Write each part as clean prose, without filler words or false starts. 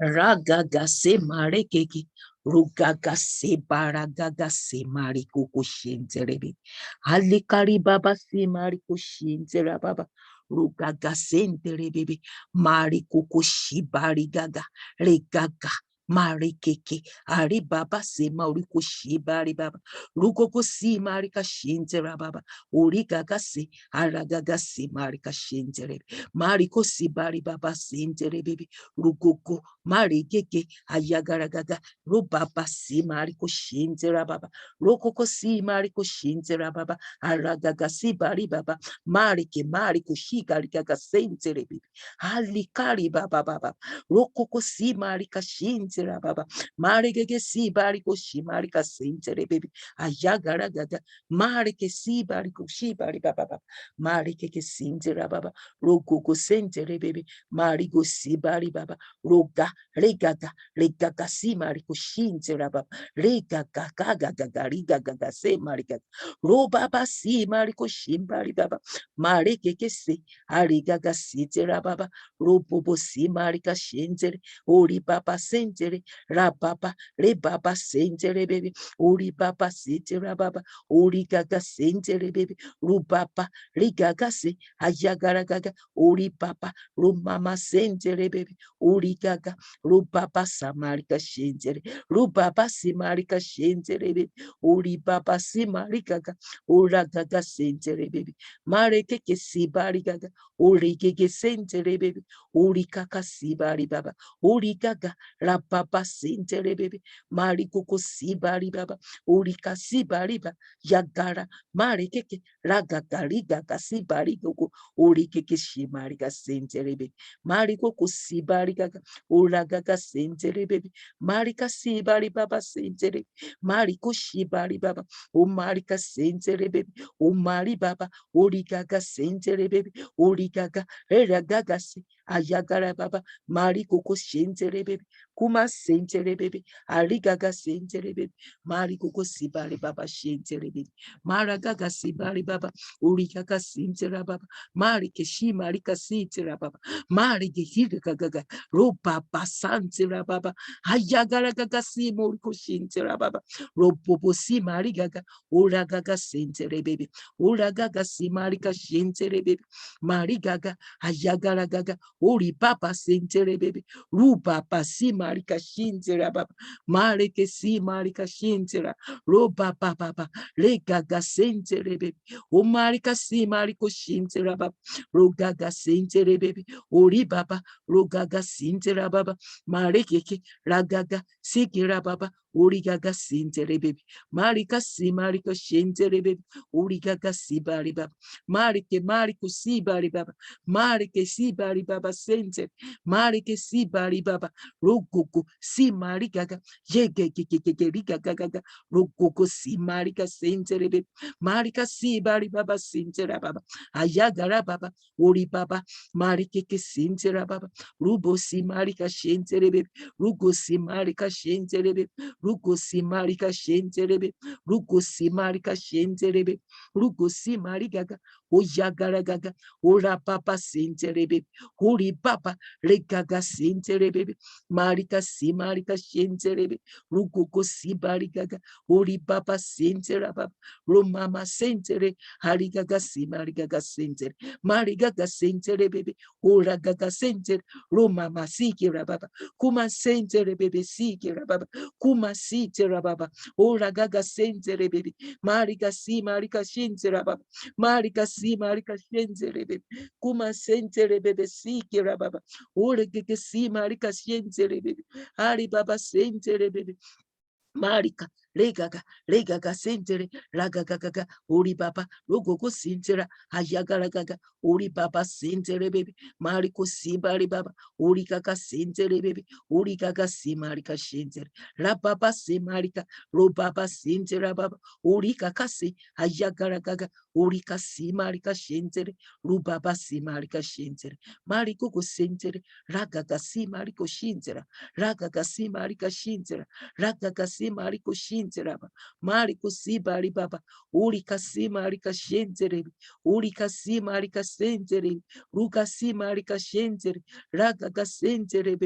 Ragaga se mare keki. Rugaga se baragaga se mari kuku shinzerebe. Halikari baba se mari kushinzera baba. Rugaga senterebe. Mari kuku shibari gaga. Regaga. Mari keke. Ari baba se mari kushibari baba. Rukoko si mari kashinzera baba. Urigaga se. Aragaga se mari kashinzerebe. Mari kusibari baba senterebe. Rukoko. Mari keke ayagaragaga rubaba si mari kushinze rababa rokoko si mari kushinze rababa aragaga si bari baba mari kushigari gaga senze rebi halikari baba baba rokoko si mari kashinze rababa mari gege si bari kushi mari kasenze rebi ayagaragaga mari ke si bari kushi bari baba baba mari keke sinze rababa rokoko senze rebi mari go si bari baba roga regaga regaga si marikushinze raba regaga gaga gaga riga gaga se marigaga robaba si marikushimba ribaba marekeke se arigaga site rababa robobo si marikashinze ori baba sentere rababa rebaba sentere baby ori baba site rababa ori gaga sentere baby rubaba rigaga se ayagara gaga ori baba rumama sentere baby Urigaga, Rubaba Samarika Shenzere, Rubaba Simarika Shenzere, Uribaba Simarikaga, Uragaga Sentere baby, Mareke Sibarigaga, Urigege Sentere baby, Urikaka Sibari Baba, Urigaga, Rababa Sentere baby, Marikuko Sibari Baba, Urika Sibariba, Yagara, Mareke, Ragagariga Sibari Gogo, Urikeke Shimarika Sentere baby. Mariko kusibari gaga uragaga sentere baby marika sibari baba sentere mariko shibari baba o marika sentere baby o mari baba origaga sentere baby origaga eragaga si ayagara baba mariko kushentere baby kuma sentere baby arigaga sentere baby mariko kusibari baba shentere baby maragaga sibari baba origaga sentere baba marike shi marika sentere baba Mari gihiri gagaga roba basanti rababa ayagara gaga si moriko shinti rababa robobo si mari gaga ura gaga sentere baby ura gaga si marika shintere baby mari gaga ayagara gaga ori papa sentere baby ruba pasi marika shinti rababa mari ke si marika shintira roba papa le gaga sentere baby o marika si mariko shinti rababa rogaga sentere baby Ori baba rogaga sintera baba marekeke ragaga sikira baba ori gaga sintere baby marika si marika shintere baby ori gaga sibari baba mariko sibari baba marike sibari baba sente marike sibari baba rogogo si marika yege riga gaga rogogo si marika sentere baby marika sibari baba sintere baba ayagara baba ori baba Marikeke sintera baba. Rubo si marika shenterebe. Rugo si marika shenterebe. Rugo si marika shenterebe. Rugo si marika shenterebe. Rugo si marigaga. Oyagara gaga. Ora papa senterebe. Ori papa regaga senterebe. Marika si marika shenterebe. Rugo ko si barigaga. Ori papa sentera baba. Romama sentere. Harigaga si marigaga sentere. Marigaga sentere baby. Ora gaga sentere. Roma masiki rababa. Kuma sentere baby siki rababa. Kuma siti rababa. Ora gaga sentere baby. Marika si marika shintere rababa. Marika si marika shintere baby. Kuma sentere baby siki rababa. Ora gaga si marika shintere baby. Ari baba sentere baby. Marika, regaga, sentere, ragagaga, ori baba, rogogo sintera, ayagaragaga, ori baba sentere baby, mariko sibari baba, ori gaga sentere baby, ori gaga simarika shentere, rababa simarika, robaba sintera baba, ori gaga si, ayagaragaga, ori kasimarika shentere, rubaba simarika shentere, mariko go sentere, ragaga simariko shintera, ragaga simarika shintera, ragagasi mariko shenteraba. Mariko sibari baba. Urika simarika shentere. Urika simarika sentere. Ruka simarika shentere. Ragaga sentere.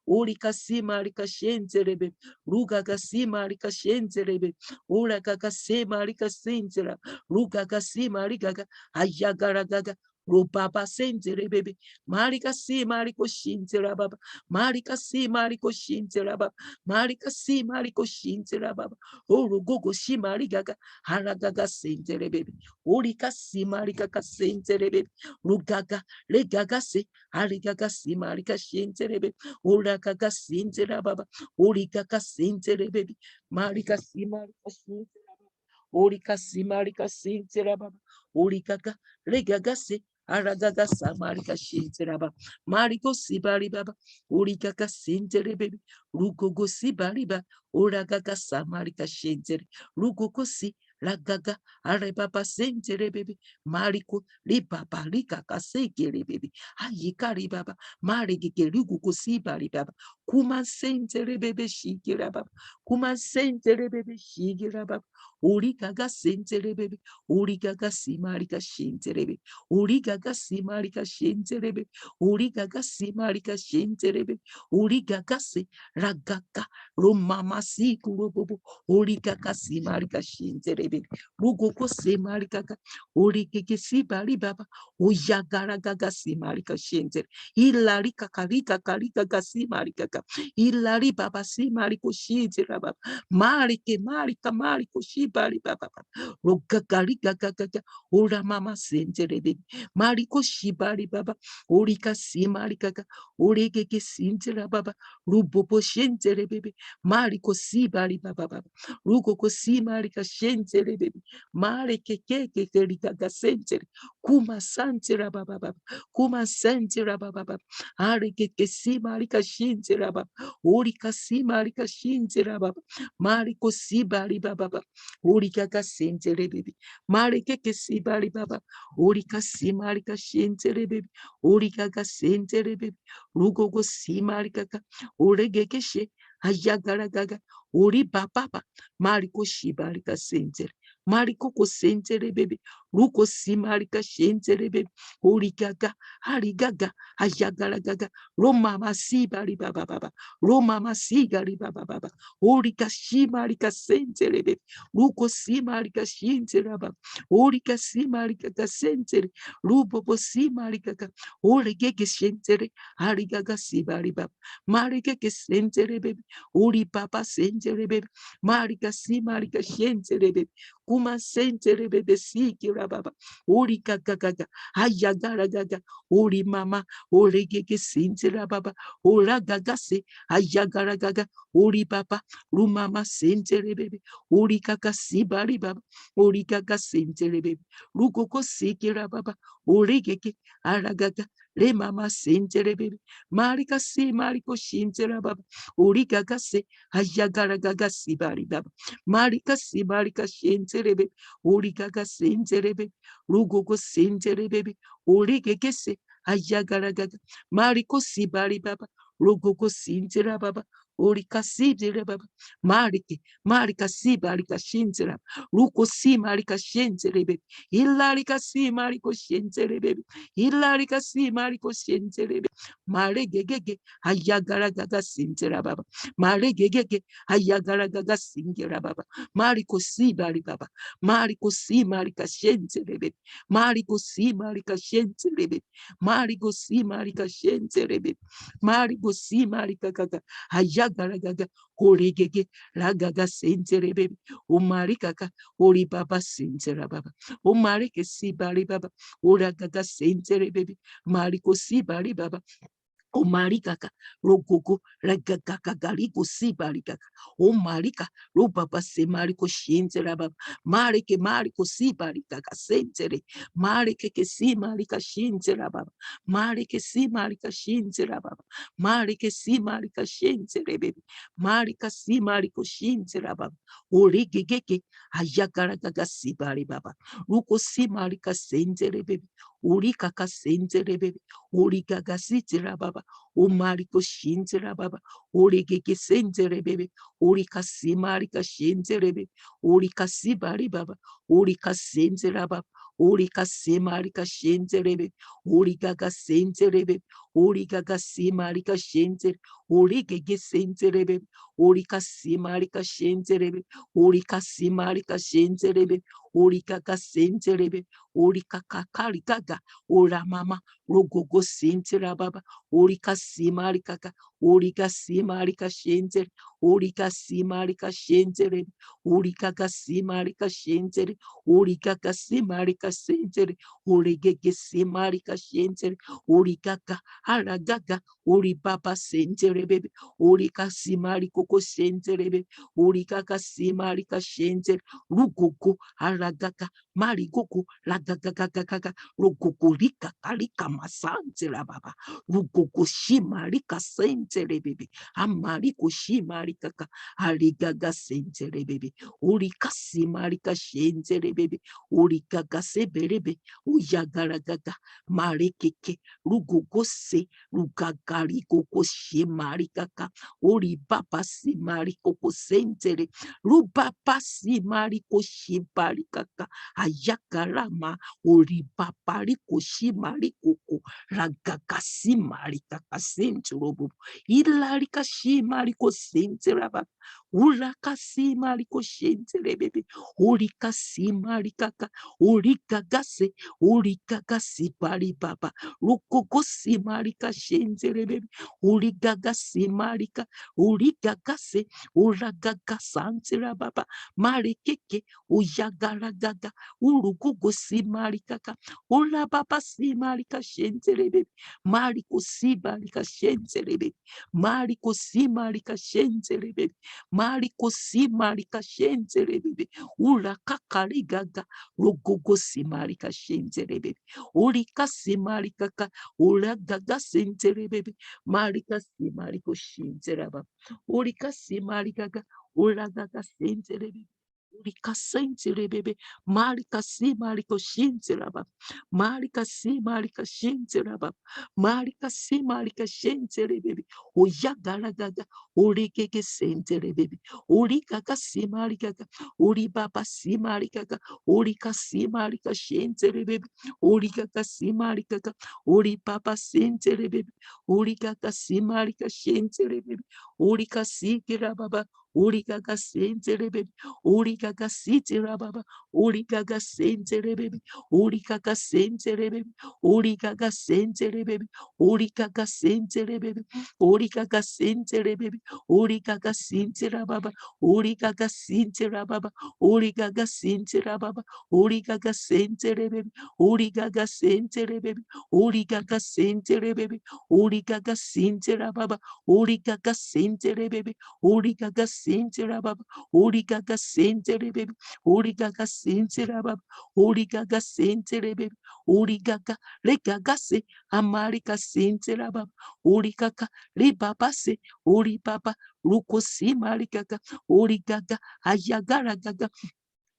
Urika simarika shentere. Rugaga simarika shentere. Uragaga simarika sentera. Rugaga simarika ayagaragaga. Rubaba sentere baby. Marika si mariko shintera baba. Marika si mariko shintera baba. Marika si mariko shintera baba. Urugogo shi marigaga. Haragaga sentere baby. Urika si marika ka sentere baby. Rugaga regaga se. Harigaga si marika shintere baby. Uragaga sintera baba. Urika ka sentere baby. Marika si marika shintera baba. Urika si marika sintera baba. Urika ka regaga se. Aragaga samarika shinteraba. Mariko sibari baba. Urikaka sintere baby. Rugogo sibari ba. Uragaga samarika shintere. Rugogo si. Ragaga arebaba sentere baby. Mariko ribaba rikaka sekere baby. Ayikari baba. Marigike rugogo sibari baba. Kuma sentere baby shikira baba. Kuma sentere baby shikira baba. Urikaga sentere baby. Urikaga simarika shintere baby. Urigaga simarika shenterebe. Urigaga simarika shenterebe. Urigaga se ragaga romama si kurobobo. Urigaga simarika shenterebe. Rugoko simarika. Urigege sibari baba. Uyagaragaga simarika shentere. Ilari kakarika karika simarika. Ilari baba simariko shentere baba. Marike marika mariko shibari baba. Rogagariga gaga. Ora mama sentere. Mariko shibari baba. Orika simarika. Origege sintera baba. Rubobo shentere bebe. Mariko sibari baba baba. Rugoko simarika shentere bebe. Marike keke kerika gasentere. Kuma santera baba baba. Kuma sentera baba baba. Arigege simarika shintera baba. Orika simarika shintera baba. Mariko sibari baba baba. Orika gasentere bebe. Marike sibari baba. Orika simarika shentere baby. Orika ga sentere baby. Rugogo simarika ka. Oregeke she. Ayagara gaga. Ori baba. Mariko shibarika sentere. Mariko ko sentere baby. Ruko simarika shentere baby. Orika ga. Harigaga. Ayagara gaga. Roma masibari baba baba. Roma masigari baba baba. Orika shimarika sentere baby. Ruko simarika shentere baba. Orika simarika sentere. Rubobo simarika. Oregeke sentere. Harigaga sibari baba. Marika sentere baby. Ori papa sentere baby. Marika simarika sentere baby. Kuma sentere baby sikira baba. Orika gaga. Ayagara gaga. Ori mama. Oregeke sentere baba. Ora gaga se. Ayagara gaga. Ori papa. Rumama sentere baby. Ori kaka sibari baba. Ori kaka sentere baby. Rukoko sikira baba. Ori keke. Aragaga. Le mama sentere baby. Marika se mariko shintere baba. Ori kaka se. Ayagara gaga sibari baba. Marika si marika shintere baby. Ori kaka sentere baby. Rukoko sentere baby. Ori keke se. Ayagara gaga. Mariko sibari baba. Rukoko sentere baba. Orika sibire baba. Marika si marika shintere. Ruko si marika shintere baby. Ilarika si mariko shintere baby. Ilarika si mariko shintere baby. Mare gegege ayagara gaga sintera baba. Mare gegege ayagara gaga singera baba. Mariko si bari baba. Mariko si marika shintere baby. Mariko si marika shintere baby. Mariko si marika shintere baby. Mariko si marika gaga ayagara gaga. Origege ragaga sentere baby. Umari kaka ori baba sentere baba. Umari ke si bari baba. Ora gaga sentere baby. Mariko si bari baba. O marikaka rogogo ragagaka garigo si barikaka o marika robaba se mariko shinzera baba marike mariko si barikaka sentere marike ke si marika shinzera baba marike si marika shinzera baba marike si marika shinzere baby marika si mariko shinzera baba o rigegeke ayagara gaga si bari baba ruko si marika sentere baby Urika kasentere bebe. Urika gasitira baba. Umariko shinzera baba. Urike sentere bebe. Urika simarika shinzere bebe. Urika sibari baba. Urika senzera baba. Urika simarika shinzere bebe. Urika gasentere bebe. Urika gasimarika shinzere. Urike gesentere bebe. Urika simarika shinzere bebe. Urika simarika shinzere bebe. Urika gasentere bebe. Urika kakari gaga. Ora mama. Rogogo sentere baba. Urika simarika ka. Urika simarika shinzere. Urika simarika shinzere. Urika gasimarika shinzere. Urika gasimarika shinzere. Urika gasimarika shinzere. Urika ga haragaga. Uri baba sentere bebe. Urika simariko ko shinzere bebe. Urika gasimarika shinzere. Rugogo haragaga. Marigoko lagagagagaga. Rugogo rika kalika masanzera baba. Rugogo shimarika sentere bebe. Amariko shimarika ka. Harigaga sentere bebe. Urika simarika shentere bebe. Urika gaseberebe. Uyagaragaga. Marekeke. Rugogose. Rugagari koko shimarika ka. Uri baba simariko ko sentere. Rubaba simariko shimarika ka. Ayakarama. Uri baba riko shimariko ko. Ragaga simarika ka sentero bobo. Ilarika shimariko sentere baba. Uraka simariko shentere bebe. Urika simarika ka. Urika gase. Urika gasi bari baba. Rukogo simarika shentere bebe. Urika gasi marika. Urika gase. Uragaga santera baba. Marikeke. Uyagaragaga. Urugogo simarika ka. Ura baba simarika shentere bebe. Mariko simarika shentere bebe. Mariko simarika shentere bebe. Mariko simarika shentere bebe. Ura kakarigaga. Rogogo simarika shentere bebe. Urika simarika ka. Ura gaga sentere bebe. Marika simariko shentere bebe. Urika simarika ga. Ura gaga sentere bebe. Urika sentere bebe. Marika simariko shentere bebe. Marika simarika shentere bebe. Marika simarika shentere bebe. Oyagaragaga. Urikeke sentere bebe. Urikaga simarikaga. Uri baba simarikaga. Urika simarika shentere bebe. Urikaga simarikaga. Uri baba sentere bebe. Urikaga simarika shentere bebe. Urika sikira baba. Urikaga sentere bebe. Urikaga sitira baba. Urikaga sentere bebe. Urikaga sentere bebe. Urikaga sentere bebe. Urikaga sentere bebe. Urikaga sentere bebe. Urikaga sintira baba. Urikaga sintira baba. Urikaga sintira baba. Urikaga sentere bebe. Urikaga sentere bebe. Urikaga sentere bebe. Urikaga sintira baba. Urikaga sentere bebe. Urikaga sintira baba. Urikaga sentere bebe. Urikaga sintira baba. Urikaga sentere bebe. Urikaga regaga se. Amarika sintira baba. Urikaga ribabase. Uri baba. Rukosi marikaga. Urikaga ayagaragaga.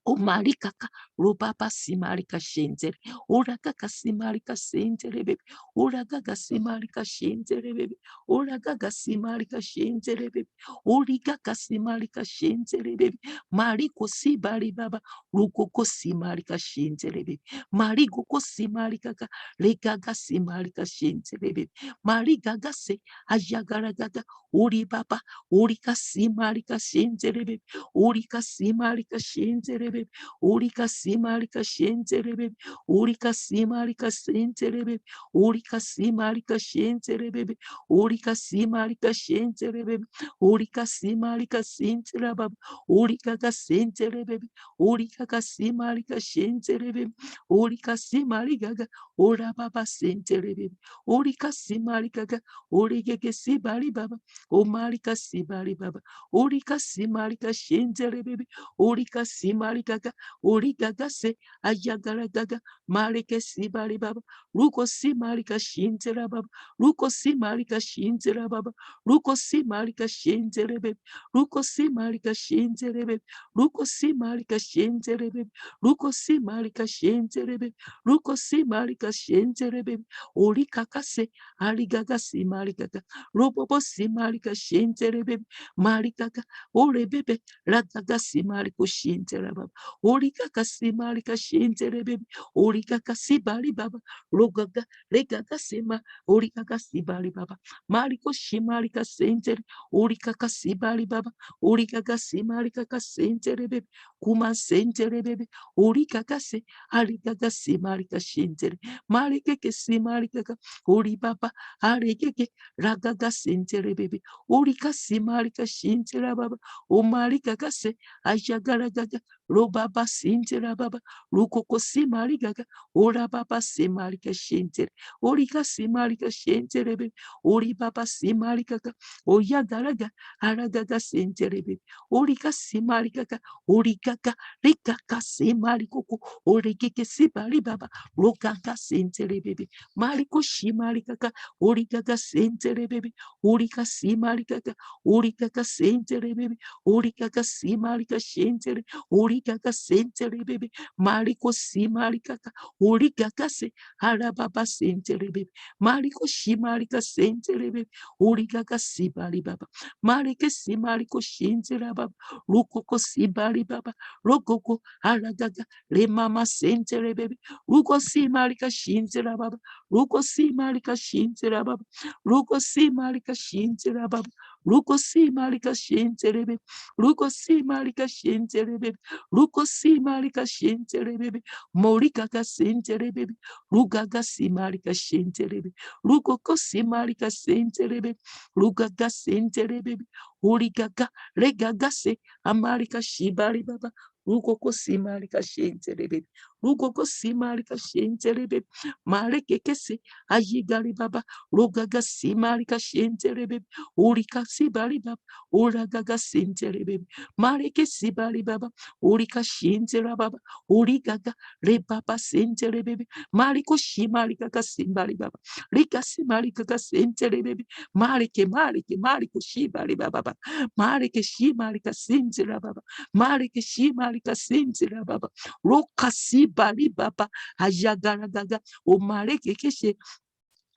O marikaka, rubaba simarika shentere, uragaga simarika sentere bebe, uragaga simarika shentere bebe, uragaga simarika shentere bebe, urigaga simarika shentere bebe, mariko sibari baba, rukoko simarika shentere bebe, mariko simarika ga, regaga simarika shentere bebe, marigaga se, ajagaragaga, uri baba, urika simarika shentere bebe, urika simarika shentere bebe, urika simarika shentere bebe, urika simarika shentere bebe, urika simarika shentere bebe, urika simarika shentere bebe, urika simarika shentere bebe, urika ga shentere bebe, urika ga simarika shentere bebe, urika simarika ga, ora baba shentere bebe, urika simarika ga, urika ga sibari baba, omarika sibari baba, urika simarika shentere bebe, urika simarika gaga, ori gaga se, ayagara gaga, marike si bari baba, ruko si marika shintera baba, ruko si marika shintera baba, ruko si marika shintere bebe, ruko si marika shintere bebe, ruko si marika shintere bebe, ruko si marika shintere bebe, ruko si marika shintere bebe, ori kaka se, ari gaga si marika, robobo si marika shintere bebe, marika, ore bebe, ragaga si mariko shintere baba, ori kaka si marika shintere bebe, ori kaka si bari baba, rogaga, regaga si ma, ori kaka si bari baba, mariko shi marika sentere, ori kaka si bari baba, ori kaka si marika sentere bebe, kuma sentere bebe, ori kaka se, ari kaka si marika shintere, marike ke si marika, ori baba, ari keke, ragaga sentere bebe, ori kasi marika shintere baba, o marika kase, ajagara gaga, ro baba sentere baba, rukoko si marika, ora baba si marika shintere, ori kasi marika shintere bebe, ori baba si marika, oya garaga, aragaga sentere bebe, ori kasi marika, ori kaka, rikaka si marikoko, ori keke si bari baba, rokaka sentere bebe, mariko shi marika, ori kaka sentere bebe, ori kasi marika, ori kaka sentere bebe, ori kaka si marika shentere, ori kaka sentere bebe, mariko si marika, ori kaka se, arababa sentere bebe, mariko shi marika sentere bebe, ori kaka si bari baba, marike si mariko shentere baba, rukoko si bari baba, rokoko, aragaga, re mama sentere bebe, ruko si marika shentere baba, ruko si marika shentere baba, ruko si marika shentere baba, ruko si marika shentere bebe, ruko si marika shentere bebe, ruko si marika shentere bebe, morika ka sentere bebe, rugaga si marika shentere bebe, ruko ko si marika sentere bebe, rugaga sentere bebe, urigaga, regaga se, amarika shibari baba, ruko ko si marika shentere bebe, ruko ko si marika shentere bebe, mareke kese, ayigari baba, rugaga si marika shentere bebe, urika si bari baba, uragaga sentere bebe, mareke si bari baba, urika shentere baba, urigaga, re baba sentere bebe, mariko shi marika ka simbari baba, rika si marika ka sentere bebe, mariko shi bari baba, marike shi marika sentere baba, marike shi marika sentere baba, roka si bari baba, ajagara gaga, o mareke keshe,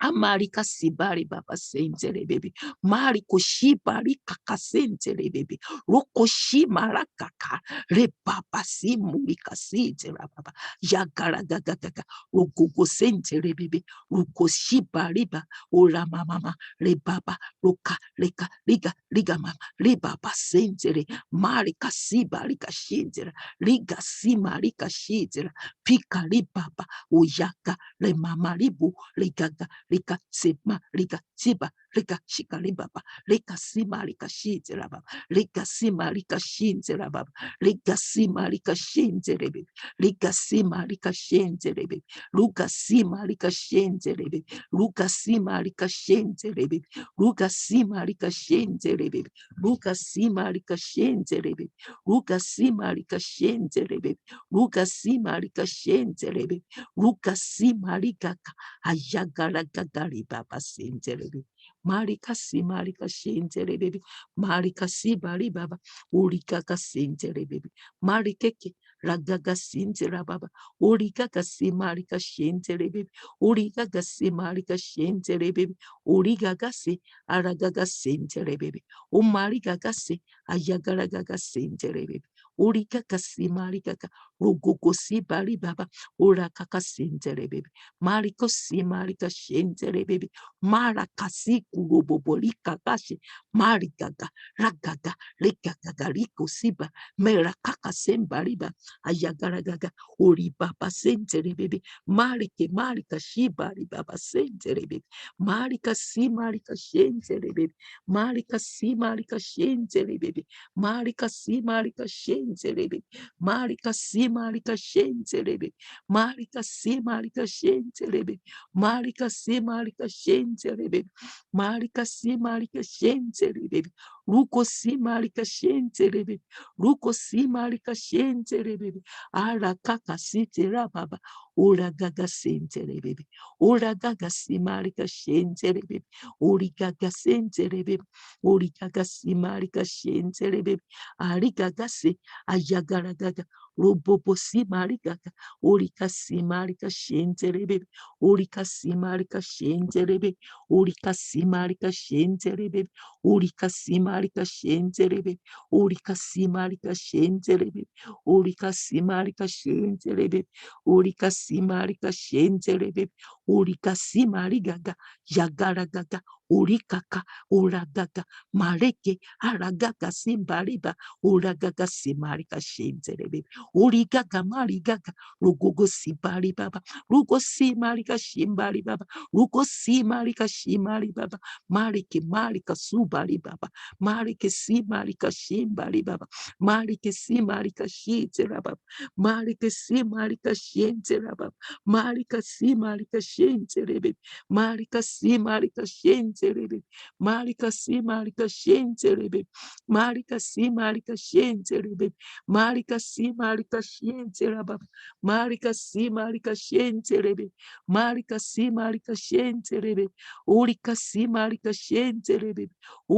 amarika sibari baba sentere baby, mariko shibari kaka sentere baby, roko shimarakaka, re baba si murika sentere baba, yagara gaga gaga, rogogo sentere baby, roko shibari ba, ora mama, re baba, roka, reka, riga mama, re baba sentere, marika sibari kashintere, riga si marika shintere, pika ri baba, oyaka, re mama ribu, rigaga, rika sima rika siba rika shikari baba rika sima rika shinze baba rika sima rika shinze baba rika sima rika shinze rebe rika sima rika shinze rebe ruka sima rika shinze rebe ruka sima rika shinze rebe ruka sima rika shinze rebe ruka sima rika shinze rebe ruka sima rika shinze rebe ruka sima rika shinze rebe ruka sima rika ayagara gagari baba senterebe marika si marika shenterebe marika si bari baba urika ka senterebe marikeke ragaga sentera baba urika ka si marika shenterebe urika ka si marika shenterebe urika ka si aragaga senterebe o marika ka si ayagara gaga senterebe urika ka si marika ka rugugo si bari baba uraka ka senterebe mariko si marika shentere baby marakasi kurobobolika kashi marikaga ragaga rikagaga riko siba merakaka sembariba ayagaragaga ori baba sentere baby marika shibari baba sentere baby marika si marika shentere baby marika si marika shentere baby marika si marika shentere baby marika si marika shentere baby marika si marika shenterebe marika si marika shenterebe marika si marika shenterebe ruko simarika shenterebe, ruko simarika shenterebe, ara kaka sitera baba, ora gaga senterebe, ora gaga simarika shenterebe, ori gaga senterebe, ori gaga simarika shenterebe, ari gaga se ayagara gaga, robobo simarika, ori kasimarika shenterebe, ori kasimarika shenterebe, ori kasimarika shenterebe, ori kasimarika shenterebe, ori kasimarika shenterebe, ori kasimarika shenterebe, ori kasimarika shenterebe, ori kasimarigaga, yagaragaga, ori kaka, oragaga, mareke, aragaga simbariba, oragaga simarika shenterebe, ori gaga marigaga, rugogo simbari baba, rugo simarika shimbari baba, rugo simarika shimari baba, marike marika subari baba, marike simarika shimbari baba, marike simarika shitera baba, marike simarika shentera baba, marika simarika shenterebe, marika simarika shenterebe, marika simarika shenterebe, marika simarika shenterebe, marika simarika shentera baba, marika simarika shenterebe, marika simarika shenterebe, urika simarika shenterebe,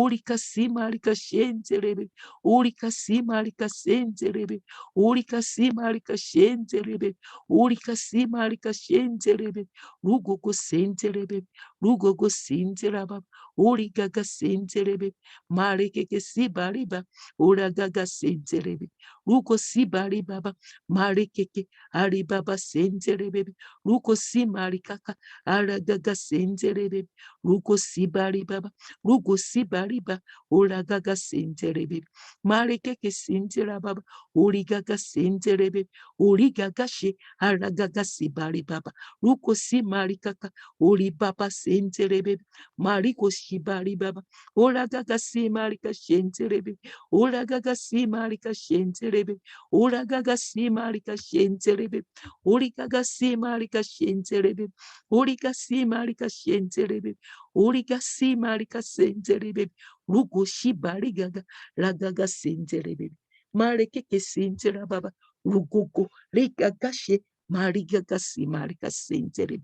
urika simarika shenterebe, urika simarika senterebe, urika simarika shenterebe, urika simarika shenterebe, rugogo senterebe, rugogo senteraba, urigaga senterebe, marikeke sibariba, uragaga senterebe, rugo sibari baba, marikeke aribaba senterebe, rugo simarikaka, aragaga senterebe, rugo sibari baba, rugo sibari ba, uragaga senterebe, marikeke sentera baba, urigaga senterebe, urigaga she, aragaga sibari baba, rugo simarikaka, uri baba senterebe, mariko shibari baba, uragaga simarika senterebe, uragaga simarika senterebe, uragaga simarika senterebe, urigaga simarika senterebe, uriga simarika senterebe, uriga simarika senterebe, rugo shibari gaga, ragaga senterebe, marekeke sentera baba, rugogo, regagashe, marigaga simarika senterebe,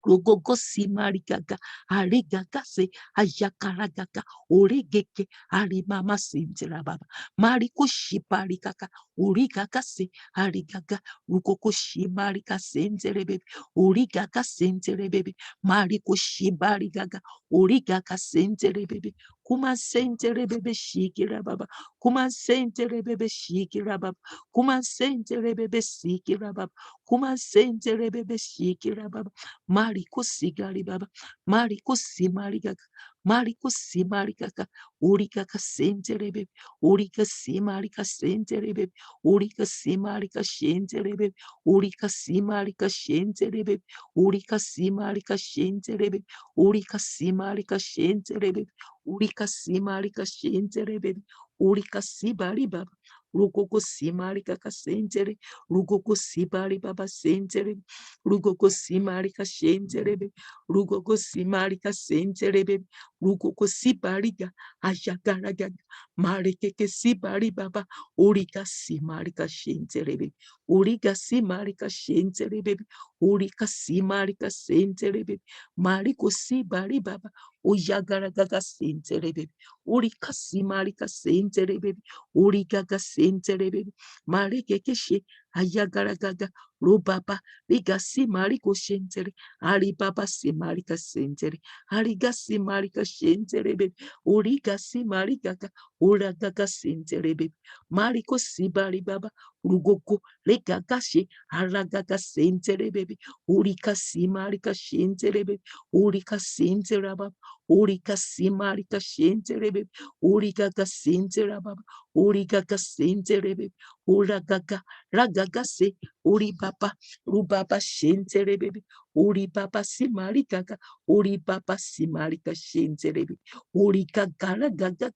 Gogogo simarikaga, arigagase, ayakaragaga, origeke, arimama sinjira baba, mariko shiparikaka, urigagase, arigaga, ugoko shimarika senjere baby, urigaga senjere baby, mariko shibarigaga, urigaga senjere baby, kuma senjere baby shikira baba, kuma senjere baby shikira baba, kuma senjere baby shikira baba, kuma senjere baby shikira baba, Mariko sigari baba, Mariko simarigaga, Mariko simarigaga, Urika senterebe, Urika simarika senterebe, Urika simarika shenterebe, Urika simarika shenterebe, Urika simarika shenterebe, Urika simarika shenterebe, Urika simarika shenterebe, Urika sibari baba, Rukoko simarika kasentere, Rukoko sibari baba sentere, Rugoko simarika shenterebe, Rugoko simarika senterebe, Rugoko sibariga, Ayagaraga, Marikeke sibari baba, Urika simarika shenterebe, Urika simarika shenterebe, Urika simarika senterebe, Mariko sibari baba, Uyagaragaga senterebe, Urika simarika senterebe, Urika senterebe, Marikeke she, Ayagaragaga, Rubaba, Liga Simariko Shentere, Ali Baba Simarika Sentere, Aliga Simarika Shentere, Uriga Simarika, Uragaga Sentere, Mariko Sibari Baba, Rugoko, Lega Gashi, Aragaga Sentere, Urika Simarika Shentere, Urika Sentere Baba, Urika Simarika Shentere, Urika Sentere Baba, Urika Sentere, Uragaga, Ragagase, ori baba, rubaba shentere baby, ori baba simari gaga, ori baba simari ka shentere baby, ori gagara gaga,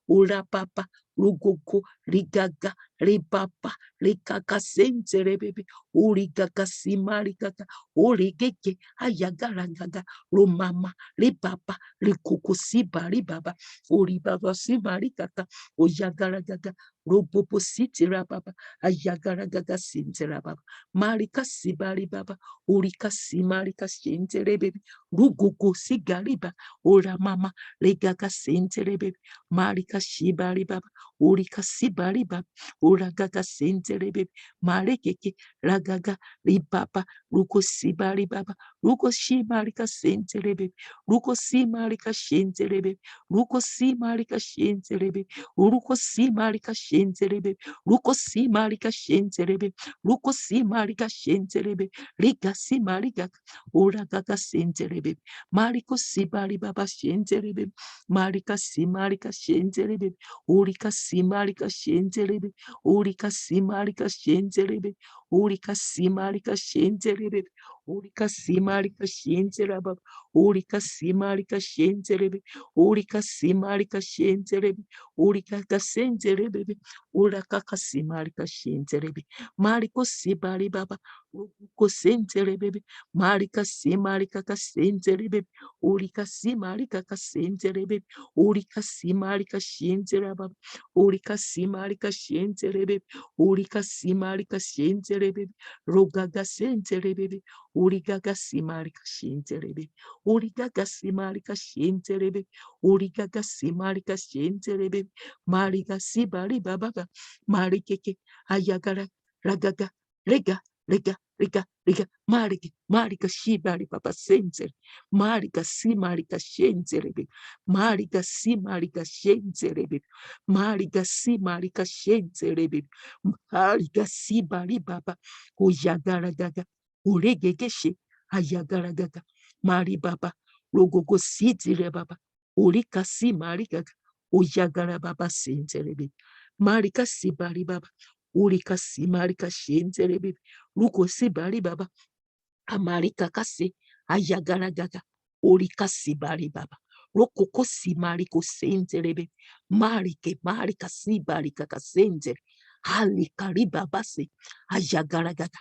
ora baba, rugogo, rigaga, ribaba, rikaka sentere baby, ori gaga simari gaga, ori gege, ayagara gaga, romama, ribaba, rikuku sibari baba, ori baba simari gaga, oyagara gaga, robobo sitira baba, ayagara gaga sintira baba, marika sibari baba, urika simarika shintere baby, rugugu sigariba, ora mama, regaga sentere baby, marika shibari baba, urika sibari baba, ora gaga sentere baby, marekeke, ragaga, ribaba, ruko sibari baba, ruko shimarika sentere baby, ruko simarika shentere baby, ruko simarika shentere baby, uruko simarika shentere baby, ruko simarika shentere baby, ruko simarika shentere baby, riga simarika, ora gaga sentere baby, mariko sibari baba shentere baby, marika simarika shentere baby, urika simarika shentere baby, urika simarika shentere baby, urika simarika shentere baby, urika simarika shentere baba, urika simarika shentere baby, urika simarika shentere baby, urika kasentere baby, uraka kasimarika shentere baby, mariko sibari baba, uko sentere baby, marika simarika kasentere baby, urika simarika kasentere baby, urika simarika shentere baba, urika simarika shentere baby, urika simarika shentere baby, rogaga sentere baby, urigaga simarika shentere baby, urigaga simarika shentere baby, urigaga simarika shentere baby, mariga sibari baba, marikeke, ayagara, ragaga, rega, rega, rega, rega, marika, marika shibari baba sentere, marika simarika shentere baby, marika simarika shentere baby, marika simarika shentere baby, marika sibari baba, uyagara gaga, uregegeshe, ayagara gaga, mari baba, rogogo sitire baba, urika simarika gaga, uyagara baba sentere baby, marika sibari baba, urika simarika shentere baby, ruko sibari baba, amarika kase, ayagara gaga, urika sibari baba, rokoko simariko sentere baby, marike marika sibari kaka sentere, halika riba base, ayagara gaga,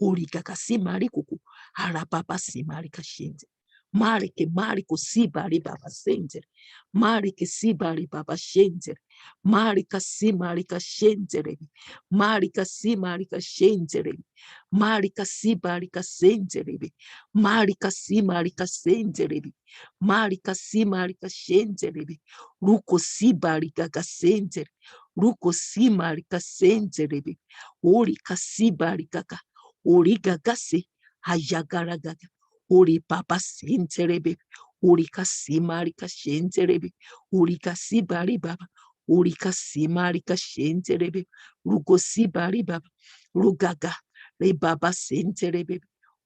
urika kasimari kuku, harababa simari kashente. Marike mariko sibari baba sentere, marike sibari baba shentere, marika simari kashentere, marika simari kashentere, marika sibari kasentere, marika simari kasentere, marika simari kashentere, ruko sibari kakasentere, ruko simari kasentere, ori kasibari kaka, ori gagase, hayagaragaga, ori papa senterebe, ori kasimari kashenterebe, ori kasibari baba, ori kasimari kashenterebe, rugo sibari baba, rugaga, re baba senterebe,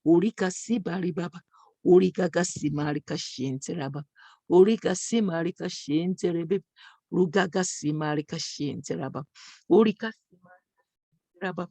ori kasibari baba, ori gaga simari kashenteraba, ori kasimari kashenterebe, rugaga simari kashenteraba, ori kasimari raba,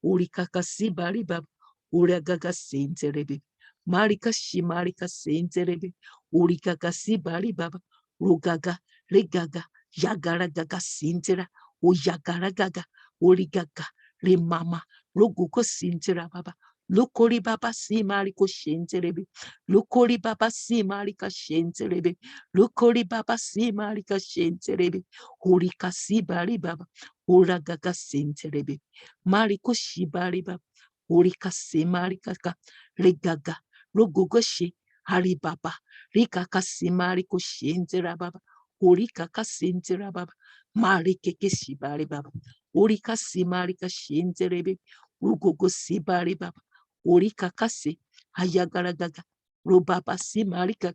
urika kasibari baba, uragaga senterebe, marika shimarika senterebe, urika kasibari baba, rugaga, regaga, yagara gaga sintera, uyagara gaga, urigaga, remama, ruguko sintera baba, lukori baba si mariko shenterebe, lukori baba si marika shenterebe, lukori baba si marika shenterebe, urika sibari baba, uragaga senterebe, mariko shibariba, urika semarika, regaga, rogogoshi, haribaba, rika kasimariko shenzera baba, urika kasentera baba, marike keshibari baba, urika simarika shenzerebe, rugogo sibari baba, urika kase, hayagaragaga, rubaba simarika,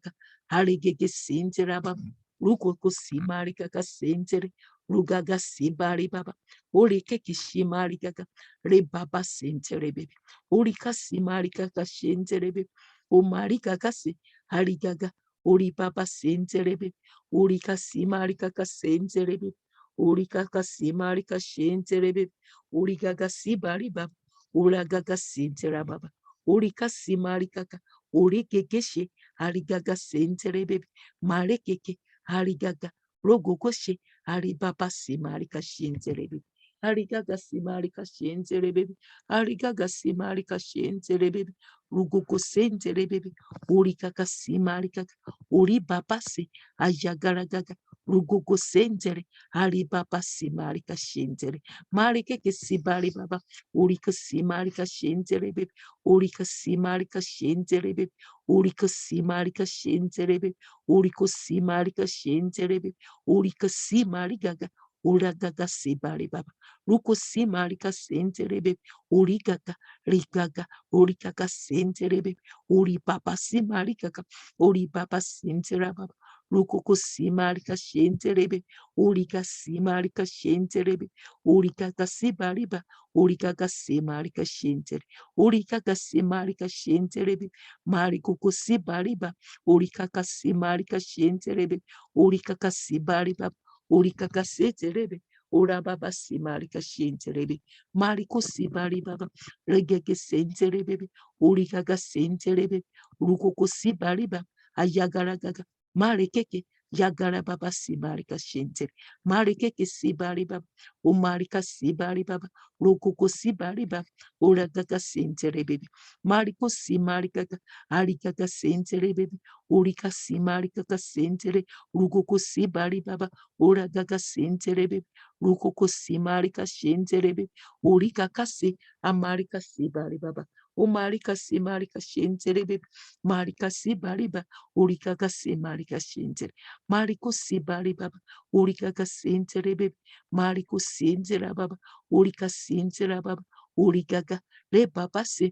harigege senzera baba, rugogo simarika kasenzere, rugaga sibari baba, urike kishimari gaga, rebaba sentere baby, urika simari gaga shentere baby, umari gaga se, harigaga, uri baba sentere baby, urika simari gaga sentere baby, urika simari gaga shentere baby, uri gaga sibari baba, uragaga sentera baba, urika simarikaka, urikekeshe, harigaga sentere baby, marekeke, harigaga, rogokoshe, haribaba simarika shentere baby. Harigaga simarika shentere baby, harigaga simarika shentere baby, rugoko sentere baby, urikaka simarika, uribabase, ayagaragaga, rugoko sentere, haribaba simarika shentere, marikeke sibari baba, urika simarika shentere baby, urika simarika shentere baby, urika simarika shentere baby, uriko simarika shentere baby, urika simarigaga, uragaga sibari baba, ruko simarika sentere baby, urigaga, rigaga, urikaga sentere baby, uri baba simarikaga, uri baba sentera baba, ruko simarika shentere baby, urika simarika shentere baby, urikaga sibariba, urikaga simarika shentere, urikaga simarika shentere baby, marikuko sibariba, urikaga simarika shentere baby, urikaga sibariba, urikaga setere baby, ora baba simarika shentere baby, mariko sibari baba, regege sentere baby, urikaga sentere baby, urukoko sibariba, ayagaragaga, marikeke, yagara baba simarika shentere, marikeke sibari baba, umarika sibari baba, rokoko sibari baba, uragaga sentere baby, mariko simarika, arikaga sentere baby, urika simarika sentere, rokoko sibari baba, uragaga sentere baby, rokoko simarika shentere baby, urika kasi, amarika sibari baba, umarika simarika shentere baby, marika sibari baba, urika kasi marika shentere, mariko sibari baba, urika sentere baby, mariko sentere baba, urika sentere baba, urigaga, le baba se,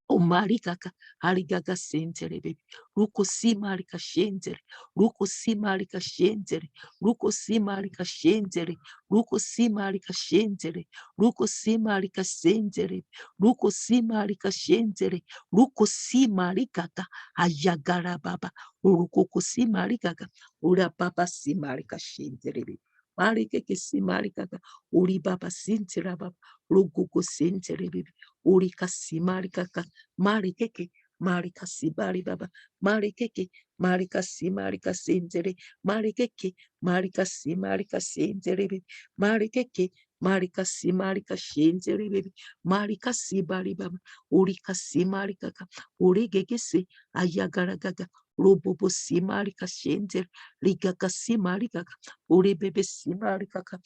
omarikaka, harigaga sentere baby, ruko simarika shentere, ruko simarika shentere, ruko simarika shentere, ruko simarika shentere, ruko simarika sentere, ruko simarika shentere, ruko simarikaka, ayagara baba, ruko simarikaka, ura baba simarika shentere baby, marikeke simarikaka, uri baba sentera baba, ruko sentere baby, uri kasimarikaka, marikeke, marika sibari baba, marikeke, marika simarika sentere, marikeke, marika simarika sentere baby, marikeke, marika simarika shentere baby, marika sibari baba, urika simarika ka, urigeke se, ayagaragaga, robobo simarika shentere, rigaka simarika ka, uribebe simarika ka,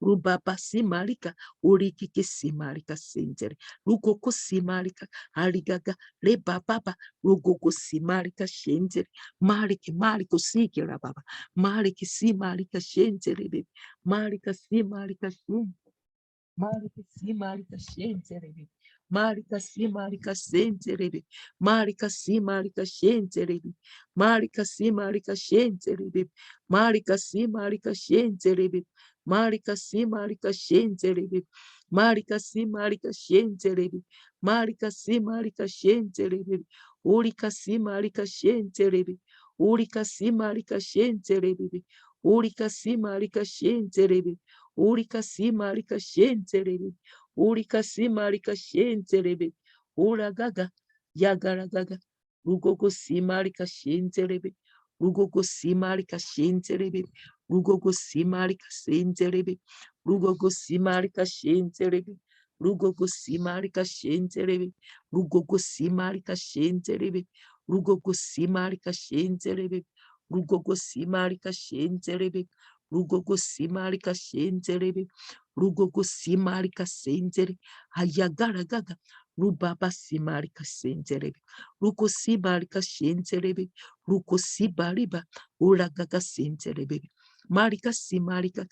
rubaba simarika, urikeke simarika sentere, rukoko simarika, harigaga, reba baba, rugoko simarika shentere, mariki mariko sikira baba, mariki simarika shentere baby, marika simarika shentere, marika simarika shentere baby, marika simarika sentere baby, marika simarika shentere baby, marika simarika shentere baby, marika simarika shentere baby, marika simarika shentere baby, marika simarika shentere baby, marika simarika shentere baby, urika simarika shentere baby, urika simarika shentere baby, urika simarika shentere baby, urika simarika shentere baby, urika simarika shentere baby, uragaga, yagaragaga, rugogo simarika shentere baby, rugogo simarika shentere baby, rugogo simarika shentere baby, rugogo simarika shentere baby, rugogo simarika shentere baby, rugogo simarika shentere baby, rugogo simarika shentere baby, rugogo simarika shentere baby, rugogo simarika shentere baby, rugogo simarika sentere, ayagaragaga, rubaba simarika sentere, ruko simarika shentere baby, ruko sibariba, uragaga sentere baby, marika simarika,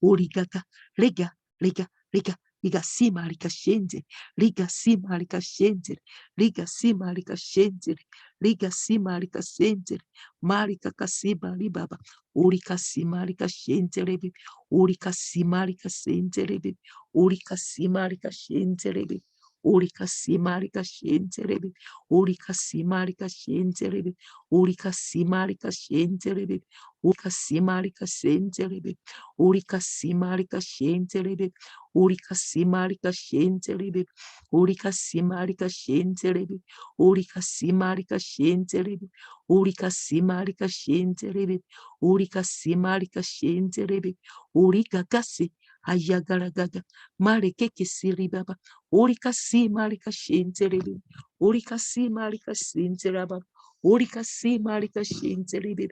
urigaga, lega, lega, lega, liga simarika shentere, liga simarika shentere, liga simarika shentere, liga simarika sentere, marika kasibari baba, urika simarika shentere baby, urika simarika sentere baby, urika simarika shentere baby, Urika simarika shenterebe. Urika simarika shenterebe. Urika simarika shenterebe. Urika simarika shenterebe. Urika simarika shenterebe. Urika simarika shenterebe. Urika simarika shenterebe. Urika simarika shenterebe. Urika simarika shenterebe. Urika simarika shenterebe. Urika kasi ayagaragaga marekeke siri baba. Urika simarika shenterebe. Urika simarika shenteraba. Urika simarika shenterebe.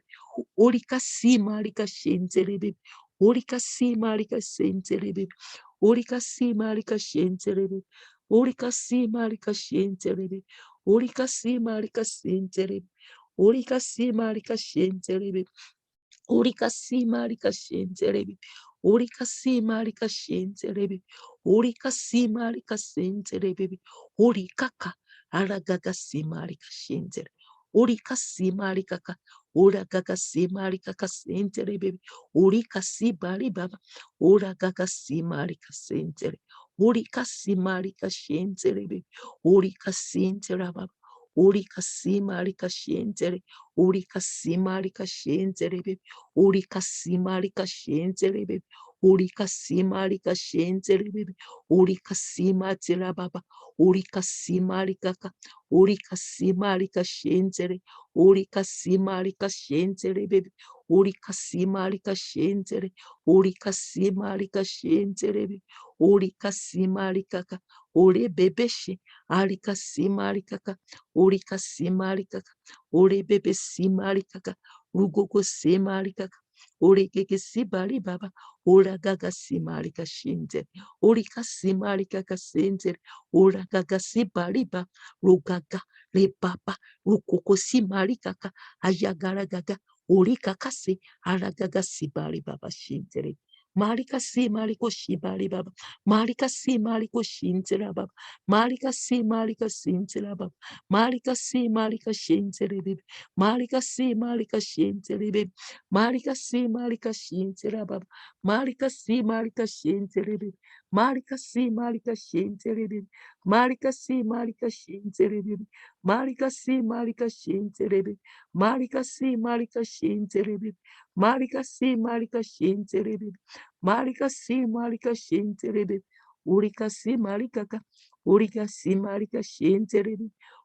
Urika simarika shenterebe. Urika simarika shenterebe. Urika simarika shenterebe. Urika simarika shenterebe. Urika simarika shenterebe. Urika simarika shenterebe. Urika simarika shenterebe. Urika simarika shenterebe. Urika simarika shenterebe. Urikaka aragaga simarika shenterebe. Urika simarika ka. Uragaga simarika ka shenterebe. Urika sibari baba. Uragaga simarika shenterebe. Urika simarika shenterebe. Urika shenterebe baba. Urika simarika shenterebe. Urika simarika shenterebe. Urika simarika shenterebe. Urika simarika shenterebe. Urika simatera baba. Urika simarika ka. Urika simarika shentere. Urika simarika shenterebe. Urika simarika shentere. Urika simarika shenterebe. Urika simarika ka. Ore bebeshe. Arika simarika ka. Urika simarika ka. Ore bebe simarika ka. Rugogo simarika ka. Ore keke sibari baba. Ora gaga simarika shinte. Orika simarika ka sente. Ora gaga sibari ba. Rugaga le baba. Rukoko simarika ka. Ayagara gaga. Orika kase. Aragaga sibari baba shinte. Marika si mariko shibari baba. Marika si mariko shintera baba. Marika si marika sintera baba. Marika si marika shintere bebe. Marika si marika shintere bebe. Marika si marika shintere baba. Marika si marika shintere bebe. Marika si marika shintere bebe. Marika si marika shintere bebe. Marika si marika shintere bebe. Marika si marika shintere bebe. Marika si marika shintere bebe. Marika si marika shintere. Urika si marika ka. Urika si marika shintere.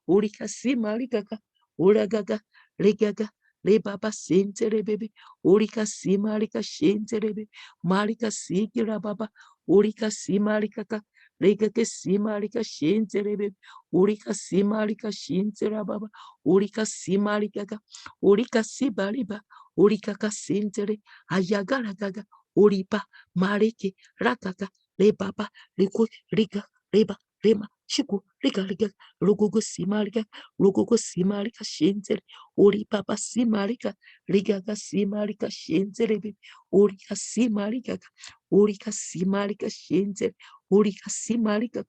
Urika si marika ka. Uragaga. Regaga. Rebaba shintere bebe. Urika si marika shintere. Marika si kira baba. Urika si marika ka. Regaga si marika shintere bebe. Urika si marika shintere baba. Urika si marika ka. Urika si bariba. Urika ka shintere. Ayagaragaga. Uripa, mareke, rakaka, rebaba, riku, riga, reba, rema, shiku, riga, riga, rugugu simarika, rugugu simarika, shentere, uripapa simarika, rigaga simarika, shentere, urika simarika, urika simarika, shentere, urika simarika,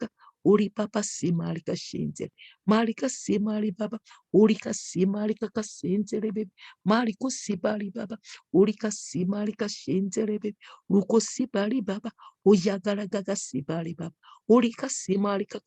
uripapa simarika, shentere, marika simari baba, urika simarika, shentere, mariku sibari baba, urika simarika, shentere, ruko sibari baba. Oyagaragaga sibari baba. Urika simarika.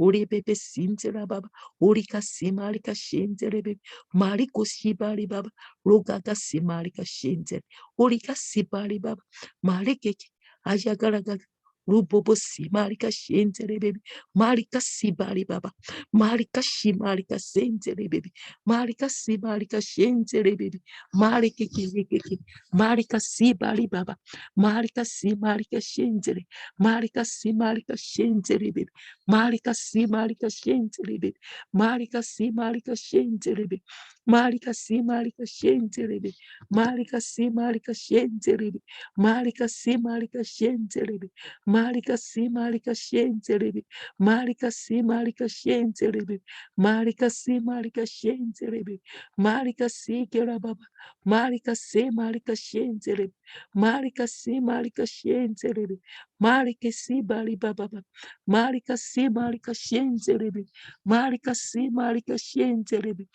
Uri bebe sintera baba. Urika simarika shentere bebe. Mariko sibari baba. Rogaga simarika shentere. Urika sibari baba. Marikeke. Ayagaragaga. Rubobo simarika shentere bebe. Marika sibari baba. Marika shimarika sentere bebe. Marika simarika shentere bebe. Marikeke. Marika sibari baba. Marika si marika shentere. Marika si marika shentere bebe. Marika si marika shentere bebe. Marika si marika shentere bebe. Marika si marika shentere bebe. Marika si marika shentere bebe. Marika si marika shentere bebe. Marika si marika shentere bebe. Marika si marika shentere bebe. Marika si marika shentere bebe. Marika si kera baba. Marika si marika shentere. Marika si marika shenterebe. Marika si bari baba. Marika si marika shenterebe. Marika si marika shenterebe.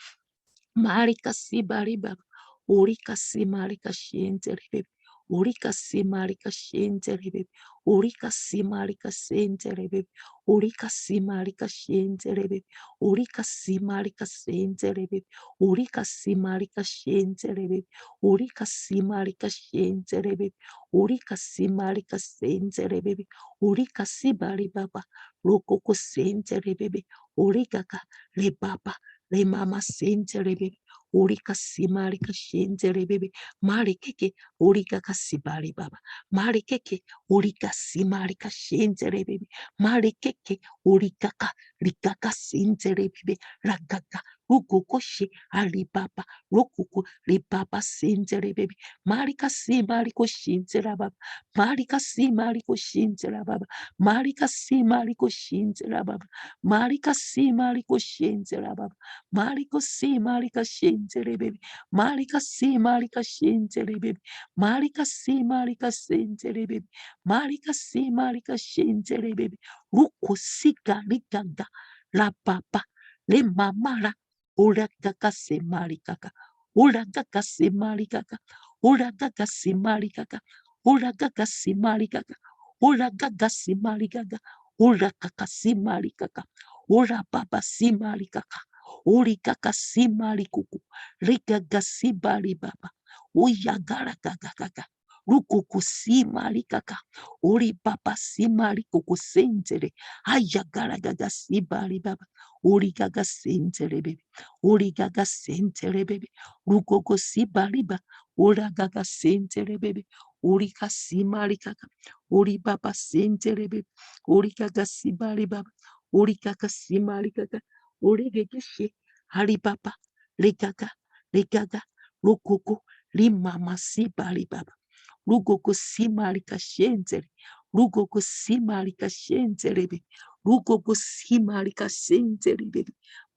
Marika si bari baba. Urika si marika shenterebe. Urika simarika shentere baby. Urika simarika sentere baby. Urika simarika shentere baby. Urika simarika sentere baby. Urika simarika shentere baby. Urika simarika shentere baby. Urika simarika sentere baby. Urika sibari baba. Rokoko sentere baby. Urika ka le baba. Le mama sentere baby. Urika simarika shentere baby. Mari keke Urika kasibari baba. Mari keke urika simarika shentere baby. Mari keke urika ka rikaka sentere baby. Ragaka ukoko she alibaba. Rokuku ribaba sentere baby. Marika simariko shintera baba. Marika simariko shintera baba. Marika simariko shintera baba. Marika simariko shintera baba. Mariko simarika shentere baby. Marika simarika shentere baby. Marika si marika sentere baby. Marika si marika shentere baby. Ruko sika rikanda la papa le mamara. Ora kaka se marikaka. Ora kaka se marikaka. Ora kaka se marikaka. Ora kaka se marikaka. Ora kaka se marikaka. Ora kaka se marikaka. Ora baba si marikaka. Ori kaka si marikuku. Rika gasi bari baba. Uyagara gagagaga. Rukuku simari kaka. Ori papa simari kuku sentere. Ayagara gaga sibari baba. Ori gaga sentere baby. Ori gaga sentere baby. Rukuku sibari ba. Ora gaga sentere baby. Ori kasimari kaka. Ori papa sentere baby. Ori gaga sibari baba. Ori gaga simari kaka. Ori gaga she. Hari papa. Regaga. Regaga. Rukuku. Limama si bali baba. Rugoko si marika shenzere. Rugoko si marika shenzere be. Rugoko si marika shenzere be.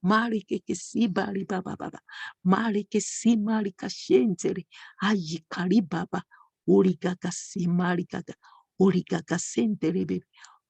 Marike ke si bali baba baba. Marike si marika shenzere. Ayikari baba. Origaga si marika. Origaga sentere be.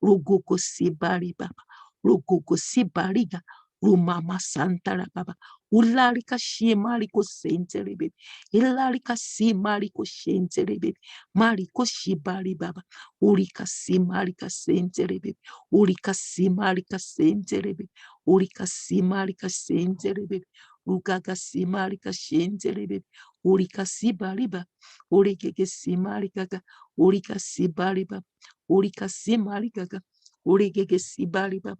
Rugoko si bali baba. Rugoko si baliga. Rumama santara baba. Ularika shi mariko sentere be. Ilarika si mariko shentere baby. Mariko shibari baba. Urika si marika sentere baby. Urika si marika sentere baby. Urika si marika sentere baby. Ugaga si marika shentere baby. Urika si bariba. Urike si marika ga. Urika si bariba. Urika si marika ga. Urike si bariba.